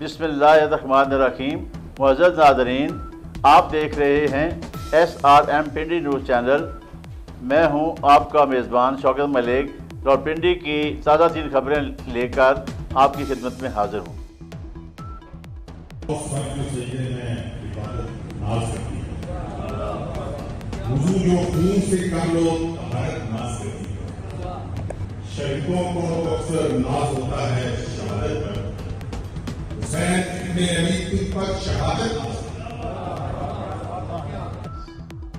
بسم اللہ الرحمن الرحیم۔ معزز ناظرین، آپ دیکھ رہے ہیں SRM پنڈی نیوز چینل۔ میں ہوں آپ کا میزبان شوکت ملک، اور پنڈی کی تازہ ترین خبریں لے کر آپ کی خدمت میں حاضر ہوں۔ شہیدوں کو اکثر ناز ہوتا ہے شہادت پر، حسین ابن علی پر شہادت۔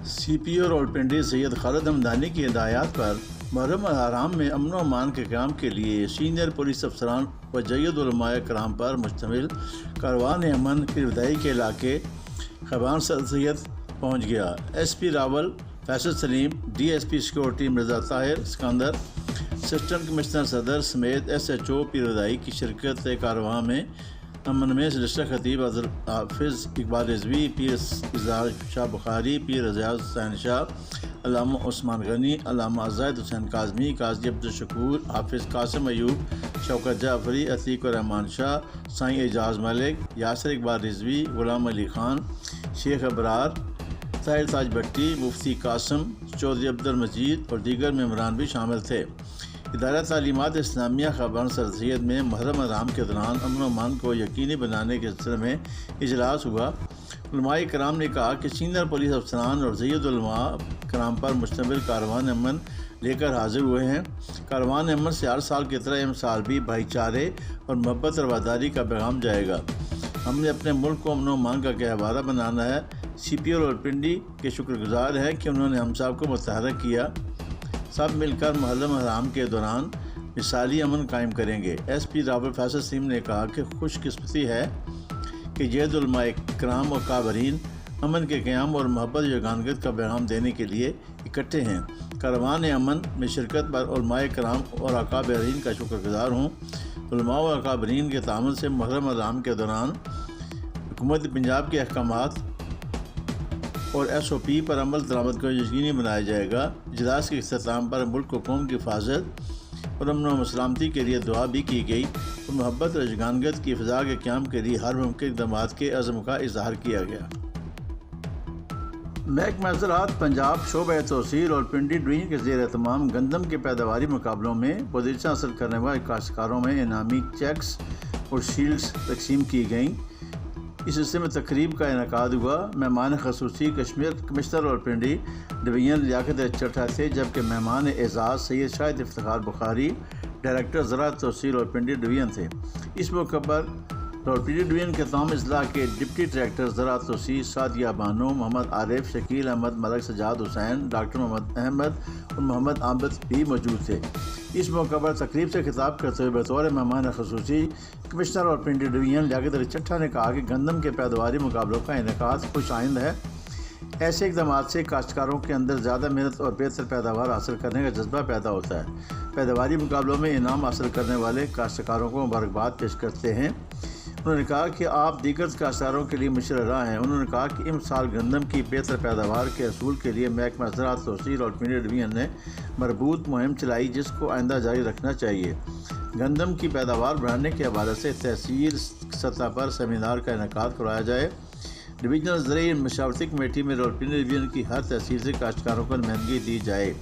سی پی او راولپنڈی سید خالد ہمدانی کی ہدایات پر محرم الحرام میں امن و امان کے قیام کے لیے سینئر پولیس افسران و جید علماء کرام پر مشتمل کاروان امن پیرودائی کے علاقے خیبان سید پہنچ گیا۔ S P Rawal Faisal Saleem, D S P security Mirza Tahir Sikandar, assistant commissioner Saddar سمیت ایس ایچ او پیرودائی کی شرکت کارواں میں امن میں رشتہ خطیب حافظ اقبال رضوی، پیر اظہار شاہ بخاری، پیر اعجاز حسین شاہ، علامہ عثمان غنی، علامہ زاہد حسین کاظمی، قاضی عبدالشکور، حافظ قاسم ایوب، شوکت جعفری، عتیق الرحمان شاہ، سائیں اعجاز ملک، یاسر اقبال رضوی، غلام علی خان، شیخ ابرار، طاہر تاج بھٹی، مفتی قاسم، چودھری عبدالمجید اور دیگر ممبران بھی شامل تھے۔ ادارہ تعلیمات اسلامیہ خیبان سید میں محرم الحرام کے دوران امن و امان کو یقینی بنانے کے سلسلے میں اجلاس ہوا۔ علماء کرام نے کہا کہ سینئر پولیس افسران اور جید علماء کرام پر مشتمل کاروان امن لے کر حاضر ہوئے ہیں۔ کاروان امن سے ہر سال کی طرح اس سال بھی بھائی چارے اور محبت اور وفاداری کا پیغام جائے گا۔ ہم نے اپنے ملک کو امن و امان کا گہوارہ بنانا ہے۔ سی پی او راولپنڈی کے شکر گزار ہیں کہ انہوں نے ہم سب کو متحرک کیا۔ سب مل کر محرم الحرام کے دوران مثالی امن قائم کریں گے۔ ایس پی راول فیصل سلیم نے کہا کہ خوش قسمتی ہے کہ جید علماء کرام اور کابرین امن کے قیام اور محبت یگانگت کا پیغام دینے کے لیے اکٹھے ہیں۔ کاروان امن میں شرکت پر علماء کرام اور اکابرین کا شکر گزار ہوں۔ علماء اور اکابرین کے تعاون سے محرم الحرام کے دوران حکومت پنجاب کے احکامات اور ایس او پی پر عمل درآمد کو یقینی بنایا جائے گا۔ اجلاس کے اختتام پر ملک و قوم کی حفاظت اور امن و سلامتی کے لیے دعا بھی کی گئی اور محبت اور یگانگت کی فضا کے قیام کے لیے ہر ممکن اقدامات کے عزم کا اظہار کیا گیا۔ محکمہ زراعت پنجاب شعبہ تحصیل اور پنڈی ڈویژن کے زیر اہتمام گندم کے پیداواری مقابلوں میں پوزیشن حاصل کرنے والے کاشتکاروں میں انعامی چیکس اور شیلڈز تقسیم کی گئیں۔ اس سلسلے میں تقریب کا انعقاد ہوا۔ مہمان خصوصی کمشنر راولپنڈی ڈویژن لیاقت چٹھا تھے، جبکہ مہمان اعزاز سید شاہد افتخار بخاری ڈائریکٹر زراعت تحصیل راولپنڈی ڈویژن تھے۔ اس موقع پر راولپنڈی ڈویژن کے تمام اضلاع کے ڈپٹی ڈائریکٹر زراعت تحصیل سعدیہ بانو، محمد عارف، شکیل احمد، ملک سجاد حسین، ڈاکٹر محمد احمد اور محمد عابد بھی موجود تھے۔ اس موقع پر تقریب سے خطاب کرتے ہوئے بطور مہمان خصوصی کمشنر راولپنڈی ڈویژن لیاقت علی چٹھا نے کہا کہ گندم کے پیداواری مقابلوں کا انعقاد خوش آئند ہے۔ ایسے اقدامات سے کاشتکاروں کے اندر زیادہ محنت اور بہتر پیداوار حاصل کرنے کا جذبہ پیدا ہوتا ہے۔ پیداواری مقابلوں میں انعام حاصل کرنے والے کاشتکاروں کو مبارکباد پیش کرتے ہیں۔ انہوں نے کہا کہ آپ دیگر کاشتکاروں کے لیے مشرہ راہ ہیں۔ انہوں نے کہا کہ اس سال گندم کی بہتر پیداوار کے حصول کے لیے محکمہ زراعت تحصیل راولپنڈی ڈویژن نے مربوط مہم چلائی، جس کو آئندہ جاری رکھنا چاہیے۔ گندم کی پیداوار بڑھانے کے حوالے سے تحصیل سطح پر سیمینار کا انعقاد کروایا جائے۔ ڈویژنل زرعی مشاورتی کمیٹی میں راولپنڈی ڈویژن کی ہر تحصیل سے کاشتکاروں کو نمائندگی دی جائے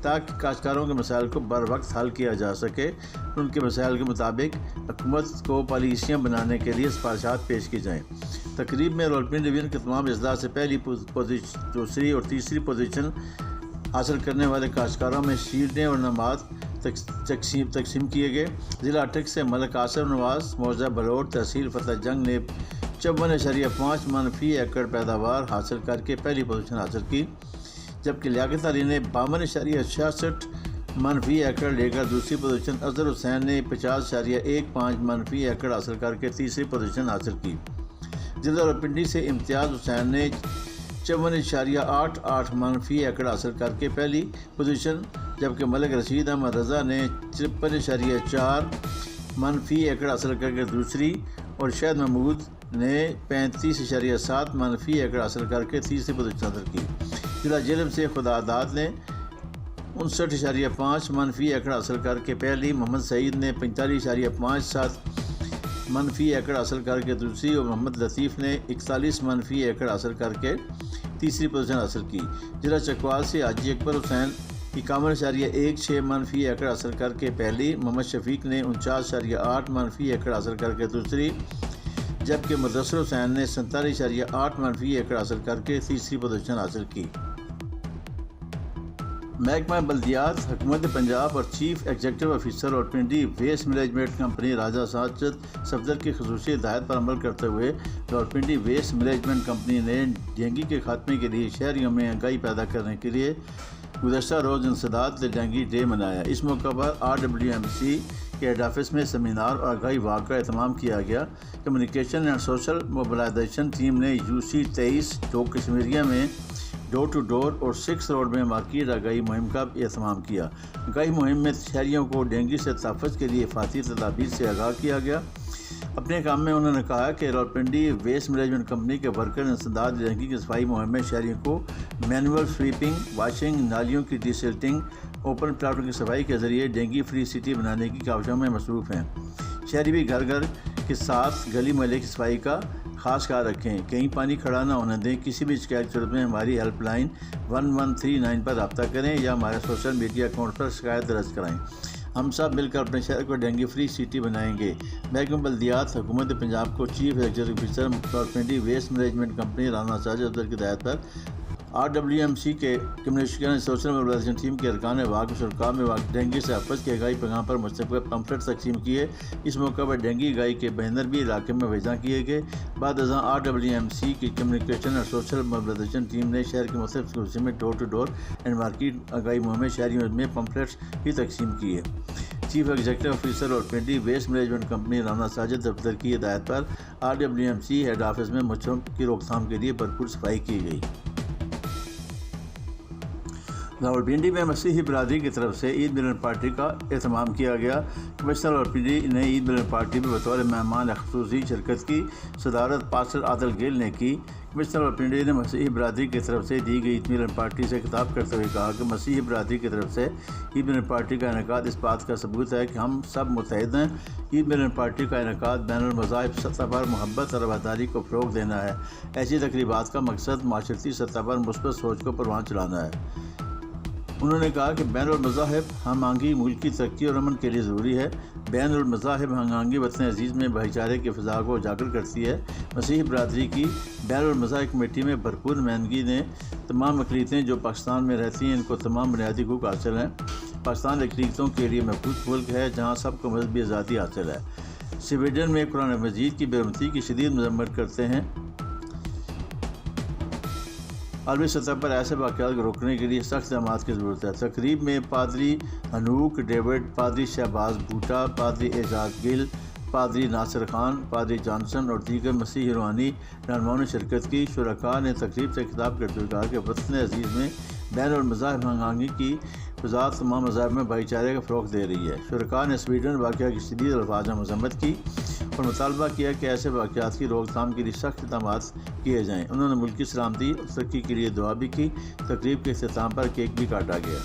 تاکہ کاشتکاروں کے مسائل کو بر وقت حل کیا جا سکے۔ ان کے مسائل کے مطابق حکومت کو پالیسیاں بنانے کے لیے سفارشات پیش کی جائیں۔ تقریب میں راولپنڈی ڈویژن کے تمام اضلاع سے پہلی، دوسری اور تیسری پوزیشن حاصل کرنے والے کاشتکاروں میں شیلڈیں اور انعامات تقسیم کیے گئے۔ ضلع اٹک سے ملک آصف نواز، موضع بلوٹ، تحصیل فتح جنگ نے 54.5 من فی ایکڑ پیداوار حاصل کر کے پہلی پوزیشن حاصل کی، جبکہ لیاقت علی نے 52.66 من فی ایکڑ لے کر دوسری پوزیشن، اظہر حسین نے 50.15 من فی ایکڑ حاصل کر کے تیسری پوزیشن حاصل کی۔ ضلع راولپنڈی سے امتیاز حسین نے 54.88 من فی ایکڑ حاصل کر کے پہلی پوزیشن، جبکہ ملک رشید احمد رضا نے 53.4 من فی ایکڑ حاصل کر کے دوسری، اور شہد محمود نے 35.7 من فی ایکڑ حاصل کر کے تیسری پوزیشن حاصل کی۔ ضلع جہلم سے خدا داد نے 59.5 من فی ایکڑ حاصل کر کے پہلی، محمد سعید نے 45.57 منفی ایکڑ حاصل کر کے دوسری اور محمد لطیف نے 41 منفی ایکڑ حاصل کر کے تیسری پوزیشن حاصل کی۔ ضلع چکوال سے حاجی اکبر حسین 51.16 منفی ایکڑ حاصل کر کے پہلی، محمد شفیق نے 49.8 منفی ایکڑ حاصل کر کے دوسری، جبکہ مدثر حسین نے 47.8 منفی ایکڑ حاصل کر کے تیسری پوزیشن حاصل کی۔ محکمہ بلدیات حکومت پنجاب اور چیف ایگزیکٹو آفیسر اور پنڈی ویسٹ مینجمنٹ کمپنی راجہ ساجد صفدر کی خصوصی ہدایت پر عمل کرتے ہوئے راولپنڈی ویسٹ مینجمنٹ کمپنی نے ڈینگی کے خاتمے کے لیے شہریوں میں آگاہی پیدا کرنے کے لیے گزشتہ روز انسداد ڈینگی ڈے منایا۔ اس موقع پر RWMC کے ہیڈ آفس میں سیمینار اور آگاہی واک کا اہتمام کیا گیا۔ Communication and social mobilization team نے UC 23 جو کشمیریہ میں ڈور ٹو ڈور اور 6 روڈ میں مارکیٹ آگاہی مہم کا اہتمام کیا۔ آگاہی مہم میں شہریوں کو ڈینگی سے تحفظ کے لیے حفاظتی تدابیر سے آگاہ کیا گیا۔ اپنے کام میں انہوں نے کہا کہ راولپنڈی ویسٹ مینجمنٹ کمپنی کے ورکر انسداد ڈینگی کی صفائی مہم میں شہریوں کو مینول سویپنگ، واشنگ، نالیوں کی ڈی سلٹنگ، اوپن پلاٹوں کی صفائی کے ذریعے ڈینگی فری سٹی بنانے کی کاوشوں میں مصروف ہیں۔ شہری بھی گھر گھر کے ساتھ گلی محلے کی صفائی کا خاص خیال رکھیں، کہیں پانی کھڑا نہ ہونے دیں۔ کسی بھی شکایت کی صورت میں ہماری ہیلپ لائن 1139 پر رابطہ کریں یا ہمارے سوشل میڈیا اکاؤنٹ پر شکایت درج کرائیں۔ ہم سب مل کر اپنے شہر کو ڈینگی فری سٹی بنائیں گے۔ محکمہ بلدیات حکومت پنجاب کو chief executive officer Rawalpindi waste management company Rana Sajid Safdar کی ہدایت پر RWMC کے communication and social mobilization team کے ارکان واقع شرکاء میں ڈینگی سے حفاظت کے آگاہی پیغام پر مشتمل پمفلٹ تقسیم کیے۔ اس موقع پر ڈینگی آگاہی کے بینر بھی علاقے میں وضع کیے گئے۔ بعد ازاں RWMC کی کمیونیکیشن اور سوشل موبلائزیشن ٹیم نے شہر کے مختلف حصوں میں ڈور ٹو ڈور اینڈ مارکیٹ آگاہی مہم میں شہریوں میں پمفلٹس بھی تقسیم کیے۔ چیف ایگزیکٹو آفیسر اور Pindi waste management company Rana Sajid Safdar کی ہدایت پر RWMC ہیڈ آفس میں مچھروں کی روک تھام کے لیے بھرپور صفائی کی گئی۔ راولپنڈی میں مسیحی برادری کی طرف سے عید ملن پارٹی کا اہتمام کیا گیا۔ کمشنر راولپنڈی نے عید ملن پارٹی میں بطور مہمان خصوصی شرکت کی صدارت پاسٹر عادل گیل نے کی۔ کمشنر راولپنڈی نے مسیحی برادری کی طرف سے دی گئی عید ملن پارٹی سے خطاب کرتے ہوئے کہا کہ مسیحی برادری کی طرف سے عید ملن پارٹی کا انعقاد اس بات کا ثبوت ہے کہ ہم سب متحد ہیں۔ عید ملن پارٹی کا انعقاد بین المذاہب سطح پر محبت اور رواداری کو فروغ دینا ہے۔ ایسی تقریبات کا مقصد معاشرتی سطح پر مثبت سوچ کو پروان چلانا ہے۔ انہوں نے کہا کہ بین المذاہب ہم آہنگی ملک کی ترقی اور امن کے لیے ضروری ہے۔ بین المذاہب ہم آہنگی وطن عزیز میں بھائی چارے کی فضا کو اجاگر کرتی ہے۔ مسیحی برادری کی بین المذاہب کمیٹی میں بھرپور نمائندگی نے تمام اقلیتیں جو پاکستان میں رہتی ہیں ان کو تمام بنیادی حقوق حاصل ہیں۔ پاکستان اقلیتوں کے لیے محفوظ ملک ہے جہاں سب کو مذہبی آزادی حاصل ہے۔ سویڈن میں قرآن مجید کی بے حرمتی کی شدید مذمت کرتے ہیں۔ عالمی سطح پر ایسے واقعات کو روکنے کے لیے سخت اقدامات کی ضرورت ہے۔ تقریب میں پادری انوک ڈیوڈ، پادری شہباز بھوٹا، پادری اعجاز گل، پادری ناصر خان، پادری جانسن اور دیگر مسیحی روحانی رہنماؤں نے شرکت کی۔ شرکاء نے تقریب سے خطاب کرتے ہوئے کہا کہ وطن عزیز میں بین المذاہب ہم آہنگی کی فضا تمام مذاہب میں بھائی چارے کا فروغ دے رہی ہے۔ شرکاء نے سویڈن واقعہ کی شدید الفاظ میں مذمت کی اور مطالبہ کیا کہ ایسے واقعات کی روک تھام کے لیے سخت اقدامات کیے جائیں۔ انہوں نے ملک کی سلامتی اور ترقی کے لیے دعا بھی کی۔ تقریب کے اختتام پر کیک بھی کاٹا گیا۔